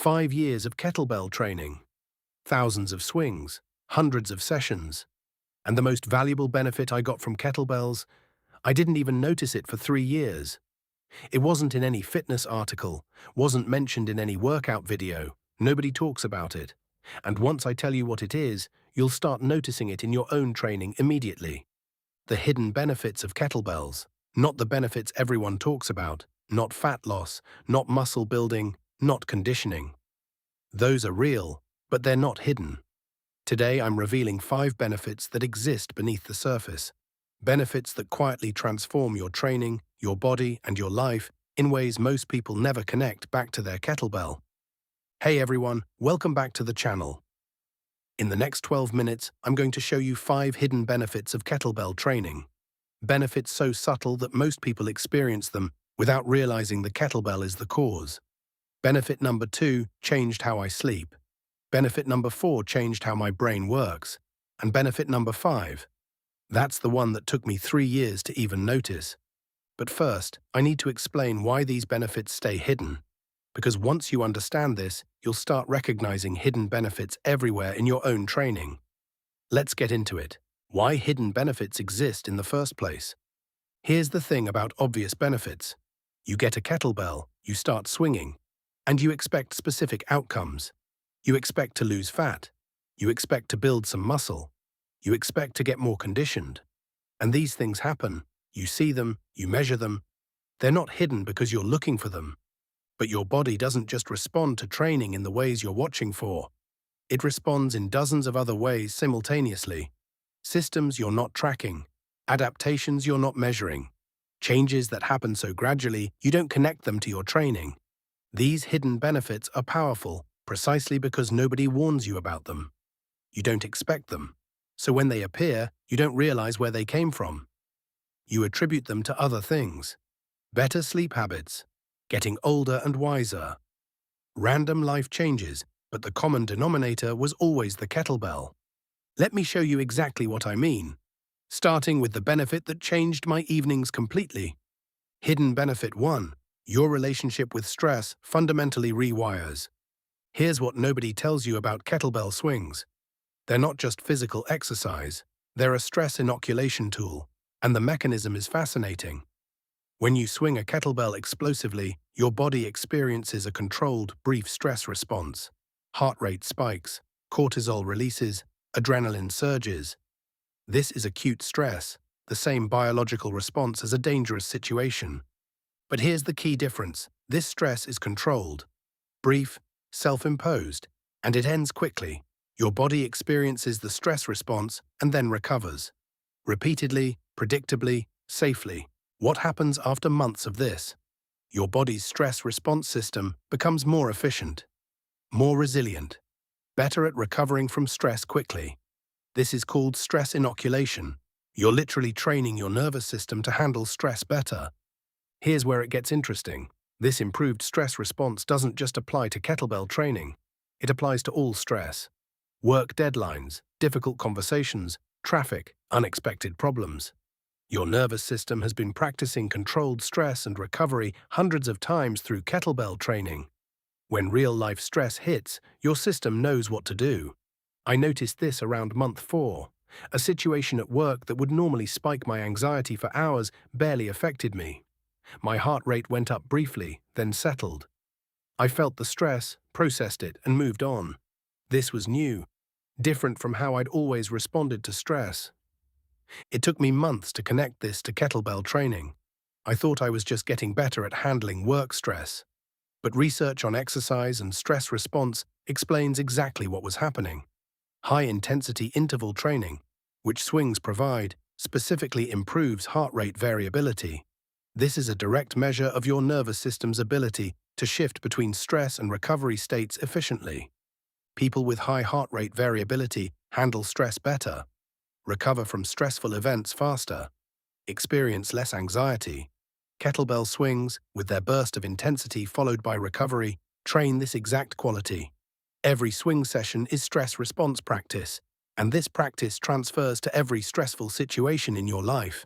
5 years of kettlebell training, thousands of swings, hundreds of sessions. And the most valuable benefit I got from kettlebells, I didn't even notice it for 3 years. It wasn't in any fitness article, wasn't mentioned in any workout video, nobody talks about it. And once I tell you what it is, you'll start noticing it in your own training immediately. The hidden benefits of kettlebells, not the benefits everyone talks about, not fat loss, not muscle building, not conditioning. Those are real, but they're not hidden. Today I'm revealing 5 benefits that exist beneath the surface. Benefits that quietly transform your training, your body, and your life in ways most people never connect back to their kettlebell. Hey everyone, welcome back to the channel. In the next 12 minutes, I'm going to show you 5 hidden benefits of kettlebell training. Benefits so subtle that most people experience them without realizing the kettlebell is the cause. Benefit number 2 changed how I sleep. Benefit number 4 changed how my brain works. And benefit number 5, that's the one that took me 3 years to even notice. But first, I need to explain why these benefits stay hidden. Because once you understand this, you'll start recognizing hidden benefits everywhere in your own training. Let's get into it. Why hidden benefits exist in the first place. Here's the thing about obvious benefits. You get a kettlebell, you start swinging, and you expect specific outcomes. You expect to lose fat. You expect to build some muscle. You expect to get more conditioned. And these things happen. You see them, you measure them. They're not hidden because you're looking for them. But your body doesn't just respond to training in the ways you're watching for. It responds in dozens of other ways simultaneously. Systems you're not tracking. Adaptations you're not measuring. Changes that happen so gradually you don't connect them to your training. These hidden benefits are powerful precisely because nobody warns you about them. You don't expect them. So when they appear, you don't realize where they came from. You attribute them to other things. Better sleep habits. Getting older and wiser. Random life changes, but the common denominator was always the kettlebell. Let me show you exactly what I mean. Starting with the benefit that changed my evenings completely. Hidden benefit 1. Your relationship with stress fundamentally rewires. Here's what nobody tells you about kettlebell swings. They're not just physical exercise, they're a stress inoculation tool, and the mechanism is fascinating. When you swing a kettlebell explosively, your body experiences a controlled, brief stress response. Heart rate spikes, cortisol releases, adrenaline surges. This is acute stress, the same biological response as a dangerous situation. But here's the key difference. This stress is controlled, brief, self-imposed, and it ends quickly. Your body experiences the stress response and then recovers. Repeatedly, predictably, safely. What happens after months of this? Your body's stress response system becomes more efficient, more resilient, better at recovering from stress quickly. This is called stress inoculation. You're literally training your nervous system to handle stress better. Here's where it gets interesting. This improved stress response doesn't just apply to kettlebell training. It applies to all stress. Work deadlines, difficult conversations, traffic, unexpected problems. Your nervous system has been practicing controlled stress and recovery hundreds of times through kettlebell training. When real-life stress hits, your system knows what to do. I noticed this around month 4. A situation at work that would normally spike my anxiety for hours barely affected me. My heart rate went up briefly, then settled. I felt the stress, processed it, and moved on. This was new, different from how I'd always responded to stress. It took me months to connect this to kettlebell training. I thought I was just getting better at handling work stress. But research on exercise and stress response explains exactly what was happening. High-intensity interval training, which swings provide, specifically improves heart rate variability. This is a direct measure of your nervous system's ability to shift between stress and recovery states efficiently. People with high heart rate variability handle stress better, recover from stressful events faster, experience less anxiety. Kettlebell swings, with their burst of intensity followed by recovery, train this exact quality. Every swing session is stress response practice, and this practice transfers to every stressful situation in your life.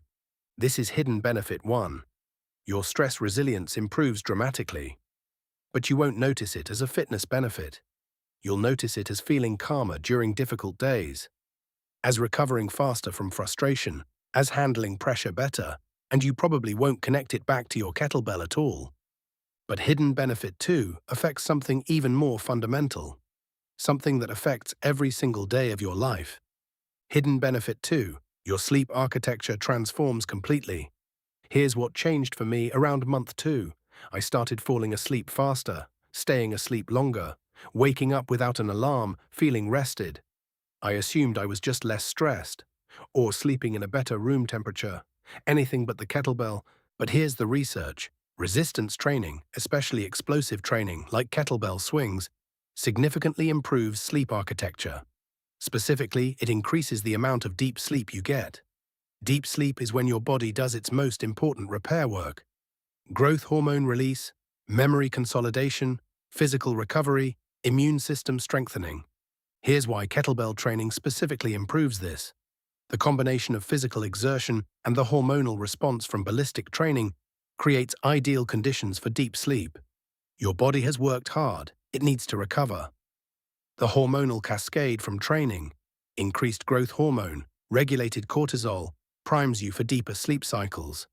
This is hidden benefit 1. Your stress resilience improves dramatically. But you won't notice it as a fitness benefit. You'll notice it as feeling calmer during difficult days, as recovering faster from frustration, as handling pressure better, and you probably won't connect it back to your kettlebell at all. But hidden benefit 2 affects something even more fundamental, something that affects every single day of your life. Hidden benefit 2, your sleep architecture transforms completely. Here's what changed for me around month 2. I started falling asleep faster, staying asleep longer, waking up without an alarm, feeling rested. I assumed I was just less stressed, or sleeping in a better room temperature, anything but the kettlebell. But here's the research. Resistance training, especially explosive training like kettlebell swings, significantly improves sleep architecture. Specifically, it increases the amount of deep sleep you get. Deep sleep is when your body does its most important repair work. Growth hormone release, memory consolidation, physical recovery, immune system strengthening. Here's why kettlebell training specifically improves this. The combination of physical exertion and the hormonal response from ballistic training creates ideal conditions for deep sleep. Your body has worked hard, it needs to recover. The hormonal cascade from training, increased growth hormone, regulated cortisol, primes you for deeper sleep cycles.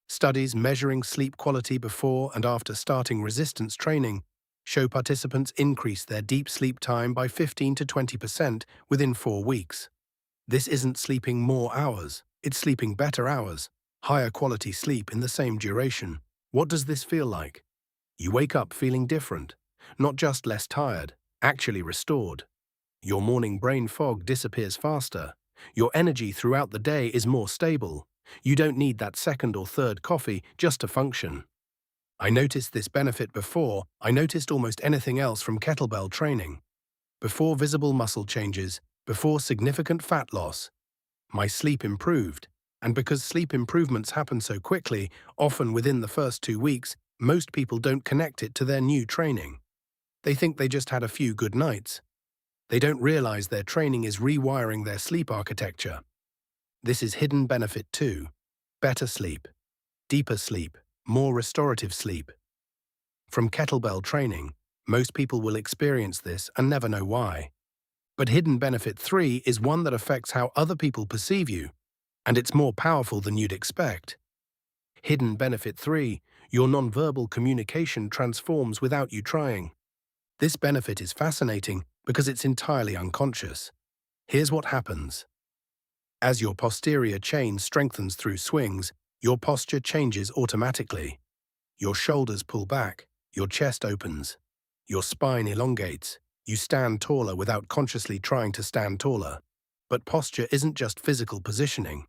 Studies measuring sleep quality before and after starting resistance training show participants increase their deep sleep time by 15 to 20% within 4 weeks. This isn't sleeping more hours, it's sleeping better hours, higher quality sleep in the same duration. What does this feel like? You wake up feeling different, not just less tired, actually restored. Your morning brain fog disappears faster. Your energy throughout the day is more stable. You don't need that second or third coffee just to function. I noticed this benefit before I noticed almost anything else from kettlebell training. Before visible muscle changes, before significant fat loss, my sleep improved. And because sleep improvements happen so quickly, often within the first 2 weeks, most people don't connect it to their new training. They think they just had a few good nights. They don't realize their training is rewiring their sleep architecture. This is hidden benefit 2. Better sleep, deeper sleep, more restorative sleep. From kettlebell training, most people will experience this and never know why. But hidden benefit 3 is one that affects how other people perceive you, and it's more powerful than you'd expect. Hidden benefit 3, your nonverbal communication transforms without you trying. This benefit is fascinating because it's entirely unconscious. Here's what happens. As your posterior chain strengthens through swings, your posture changes automatically. Your shoulders pull back, your chest opens, your spine elongates, you stand taller without consciously trying to stand taller. But posture isn't just physical positioning.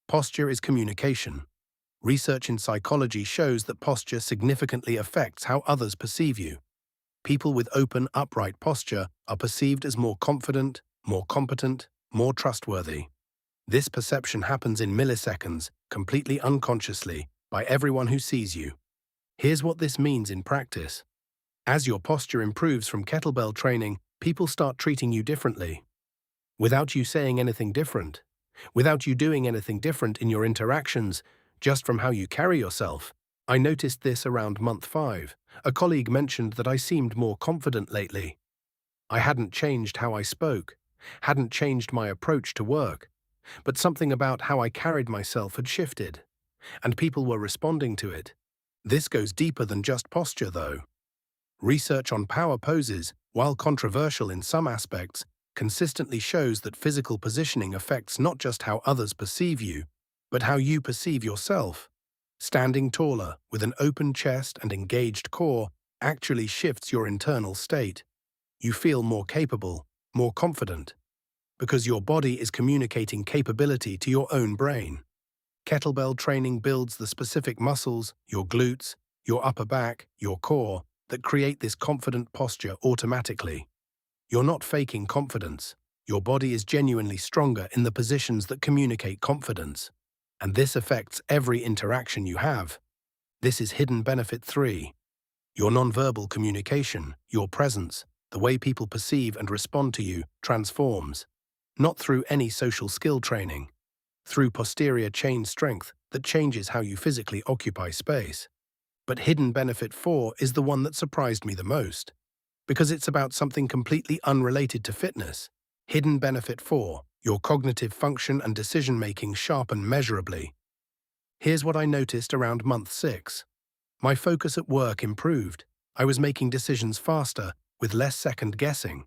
Posture is communication. Research in psychology shows that posture significantly affects how others perceive you. People with open, upright posture are perceived as more confident, more competent, more trustworthy. This perception happens in milliseconds, completely unconsciously, by everyone who sees you. Here's what this means in practice. As your posture improves from kettlebell training, people start treating you differently. Without you saying anything different. Without you doing anything different in your interactions, just from how you carry yourself. I noticed this around month 5. A colleague mentioned that I seemed more confident lately. I hadn't changed how I spoke, hadn't changed my approach to work, but something about how I carried myself had shifted, and people were responding to it. This goes deeper than just posture, though. Research on power poses, while controversial in some aspects, consistently shows that physical positioning affects not just how others perceive you, but how you perceive yourself. Standing taller, with an open chest and engaged core, actually shifts your internal state. You feel more capable, more confident, because your body is communicating capability to your own brain. Kettlebell training builds the specific muscles, your glutes, your upper back, your core, that create this confident posture automatically. You're not faking confidence. Your body is genuinely stronger in the positions that communicate confidence. And this affects every interaction you have. This is hidden benefit 3. Your nonverbal communication, your presence, the way people perceive and respond to you, transforms. Not through any social skill training. Through posterior chain strength that changes how you physically occupy space. But hidden benefit 4 is the one that surprised me the most, because it's about something completely unrelated to fitness. Hidden benefit 4, your cognitive function and decision-making sharpen measurably. Here's what I noticed around month 6. My focus at work improved. I was making decisions faster, with less second-guessing.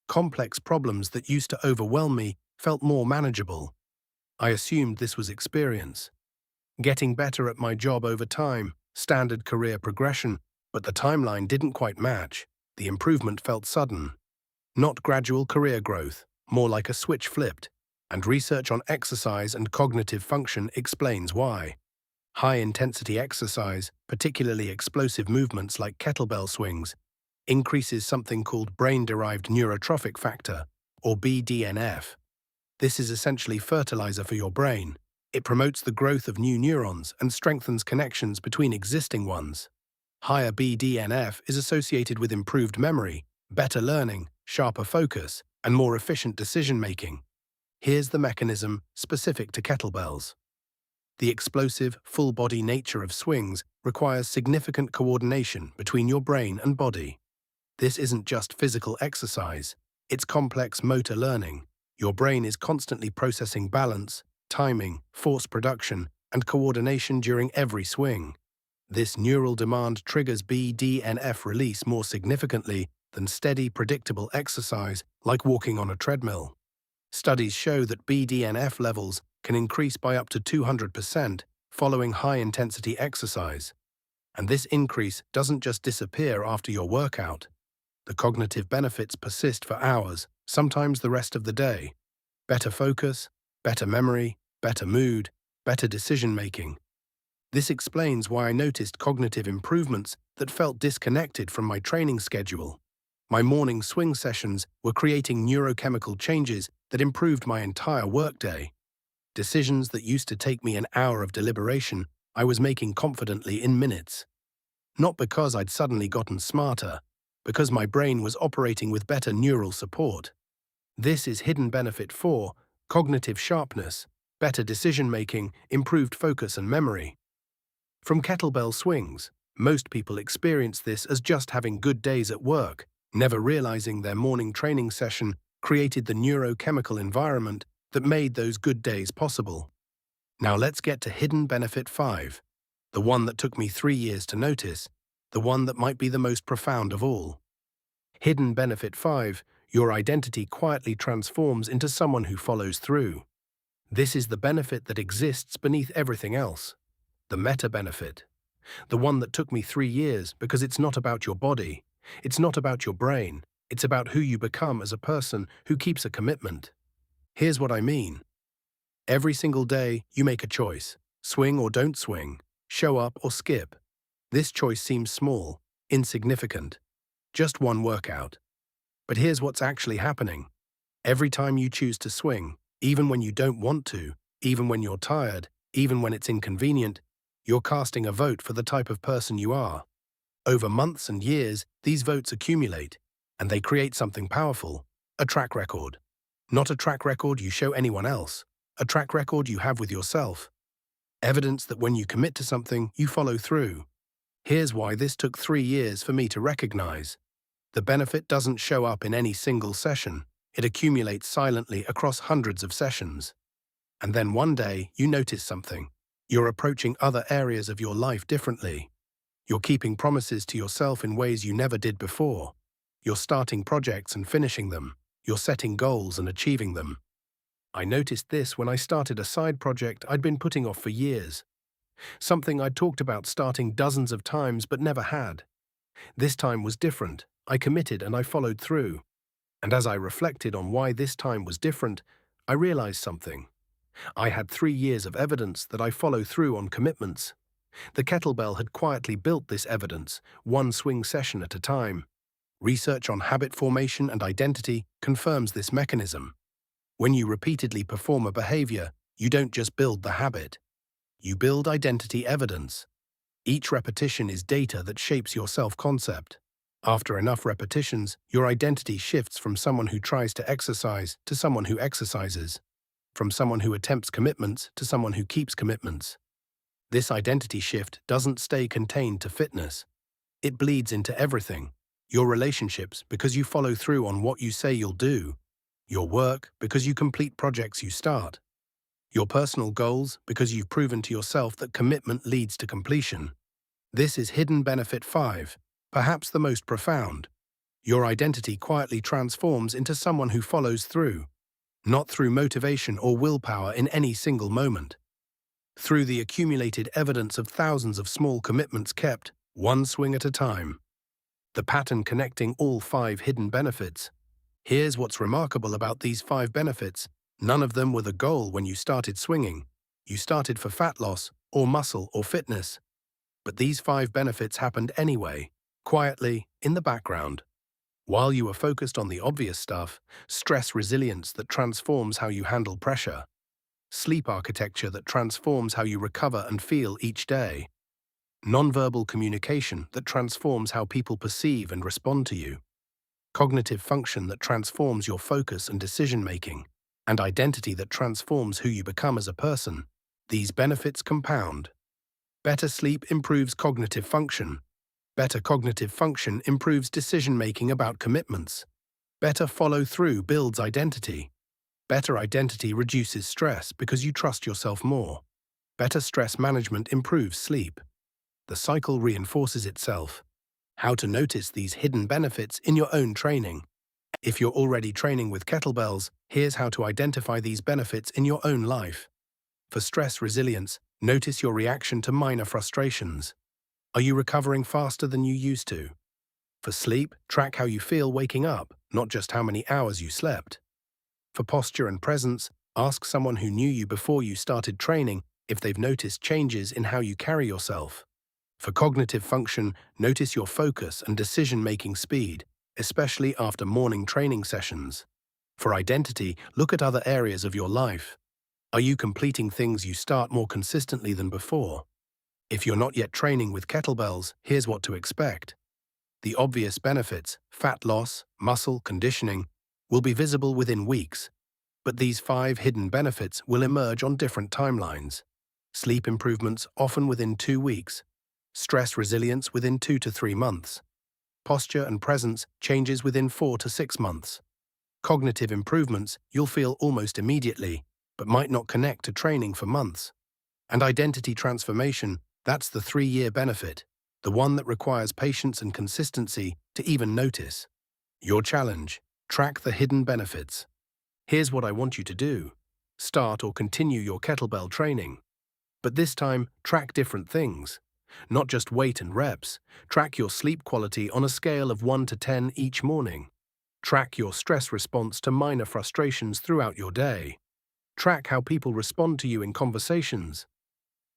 Complex problems that used to overwhelm me felt more manageable. I assumed this was experience. Getting better at my job over time, standard career progression, but the timeline didn't quite match. The improvement felt sudden. Not gradual career growth, more like a switch flipped. And research on exercise and cognitive function explains why. High-intensity exercise, particularly explosive movements like kettlebell swings, increases something called brain-derived neurotrophic factor, or BDNF. This is essentially fertilizer for your brain. It promotes the growth of new neurons and strengthens connections between existing ones. Higher BDNF is associated with improved memory, better learning, sharper focus, and more efficient decision-making. Here's the mechanism specific to kettlebells. The explosive, full-body nature of swings requires significant coordination between your brain and body. This isn't just physical exercise, it's complex motor learning. Your brain is constantly processing balance, timing, force production, and coordination during every swing. This neural demand triggers BDNF release more significantly than steady, predictable exercise like walking on a treadmill. Studies show that BDNF levels can increase by up to 200% following high-intensity exercise. And this increase doesn't just disappear after your workout. The cognitive benefits persist for hours, sometimes the rest of the day. Better focus, better memory, better mood, better decision-making. This explains why I noticed cognitive improvements that felt disconnected from my training schedule. My morning swing sessions were creating neurochemical changes that improved my entire workday. Decisions that used to take me an hour of deliberation, I was making confidently in minutes. Not because I'd suddenly gotten smarter, because my brain was operating with better neural support. This is hidden benefit 4, cognitive sharpness, better decision-making, improved focus and memory. From kettlebell swings, most people experience this as just having good days at work, never realizing their morning training session created the neurochemical environment that made those good days possible. Now let's get to hidden benefit 5, the one that took me 3 years to notice, the one that might be the most profound of all. Hidden benefit 5, your identity quietly transforms into someone who follows through. This is the benefit that exists beneath everything else. The meta-benefit. The one that took me 3 years because it's not about your body, it's not about your brain, it's about who you become as a person who keeps a commitment. Here's what I mean. Every single day, you make a choice. Swing or don't swing, show up or skip. This choice seems small, insignificant. Just one workout. But here's what's actually happening. Every time you choose to swing, even when you don't want to, even when you're tired, even when it's inconvenient, you're casting a vote for the type of person you are. Over months and years, these votes accumulate, and they create something powerful, a track record. Not a track record you show anyone else, a track record you have with yourself. Evidence that when you commit to something, you follow through. Here's why this took 3 years for me to recognize. The benefit doesn't show up in any single session. It accumulates silently across hundreds of sessions. And then one day, you notice something. You're approaching other areas of your life differently. You're keeping promises to yourself in ways you never did before. You're starting projects and finishing them. You're setting goals and achieving them. I noticed this when I started a side project I'd been putting off for years. Something I'd talked about starting dozens of times but never had. This time was different. I committed and I followed through. And as I reflected on why this time was different, I realized something. I had 3 years of evidence that I follow through on commitments. The kettlebell had quietly built this evidence, one swing session at a time. Research on habit formation and identity confirms this mechanism. When you repeatedly perform a behavior, you don't just build the habit. You build identity evidence. Each repetition is data that shapes your self-concept. After enough repetitions, your identity shifts from someone who tries to exercise to someone who exercises, from someone who attempts commitments to someone who keeps commitments. This identity shift doesn't stay contained to fitness. It bleeds into everything. Your relationships, because you follow through on what you say you'll do. Your work, because you complete projects you start. Your personal goals, because you've proven to yourself that commitment leads to completion. This is hidden benefit 5, perhaps the most profound. Your identity quietly transforms into someone who follows through, not through motivation or willpower in any single moment. Through the accumulated evidence of thousands of small commitments kept, one swing at a time. The pattern connecting all 5 hidden benefits. Here's what's remarkable about these 5 benefits. None of them were the goal when you started swinging. You started for fat loss, or muscle, or fitness. But these 5 benefits happened anyway, quietly, in the background. While you were focused on the obvious stuff, stress resilience that transforms how you handle pressure, sleep architecture that transforms how you recover and feel each day, nonverbal communication that transforms how people perceive and respond to you, cognitive function that transforms your focus and decision-making, and identity that transforms who you become as a person. These benefits compound. Better sleep improves cognitive function. Better cognitive function improves decision-making about commitments. Better follow-through builds identity. Better identity reduces stress because you trust yourself more. Better stress management improves sleep. The cycle reinforces itself. How to notice these hidden benefits in your own training. If you're already training with kettlebells, here's how to identify these benefits in your own life. For stress resilience, notice your reaction to minor frustrations. Are you recovering faster than you used to? For sleep, track how you feel waking up, not just how many hours you slept. For posture and presence, ask someone who knew you before you started training if they've noticed changes in how you carry yourself. For cognitive function, notice your focus and decision-making speed, especially after morning training sessions. For identity, look at other areas of your life. Are you completing things you start more consistently than before? If you're not yet training with kettlebells, here's what to expect. The obvious benefits, fat loss, muscle conditioning, will be visible within weeks, but these 5 hidden benefits will emerge on different timelines. Sleep improvements often within 2 weeks, stress resilience within 2 to 3 months, posture and presence changes within 4 to 6 months. Cognitive improvements you'll feel almost immediately, but might not connect to training for months. And identity transformation, that's the 3-year benefit, the one that requires patience and consistency to even notice. Your challenge: track the hidden benefits. Here's what I want you to do. Start or continue your kettlebell training. But this time, track different things. Not just weight and reps. Track your sleep quality on a scale of 1 to 10 each morning. Track your stress response to minor frustrations throughout your day. Track how people respond to you in conversations.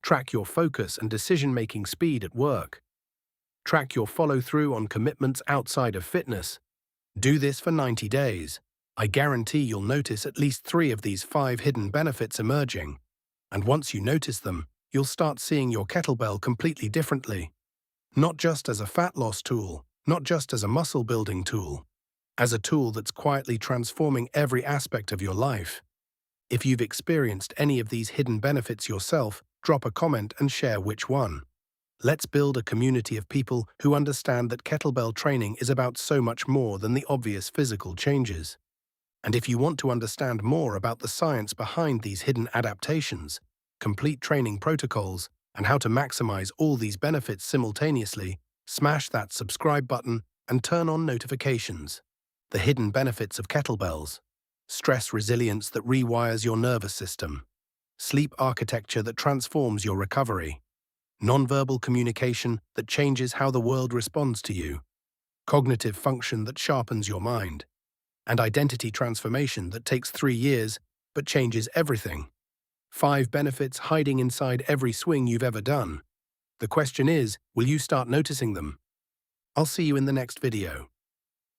Track your focus and decision-making speed at work. Track your follow-through on commitments outside of fitness. Do this for 90 days. I guarantee you'll notice at least 3 of these 5 hidden benefits emerging. And once you notice them, you'll start seeing your kettlebell completely differently. Not just as a fat loss tool, not just as a muscle-building tool, as a tool that's quietly transforming every aspect of your life. If you've experienced any of these hidden benefits yourself, drop a comment and share which one. Let's build a community of people who understand that kettlebell training is about so much more than the obvious physical changes. And if you want to understand more about the science behind these hidden adaptations, complete training protocols, and how to maximize all these benefits simultaneously, smash that subscribe button and turn on notifications. The hidden benefits of kettlebells. Stress resilience that rewires your nervous system. Sleep architecture that transforms your recovery. Nonverbal communication that changes how the world responds to you. Cognitive function that sharpens your mind. And identity transformation that takes 3 years but changes everything. 5 benefits hiding inside every swing you've ever done. The question is, will you start noticing them? I'll see you in the next video.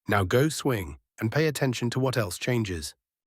Now go swing and pay attention to what else changes.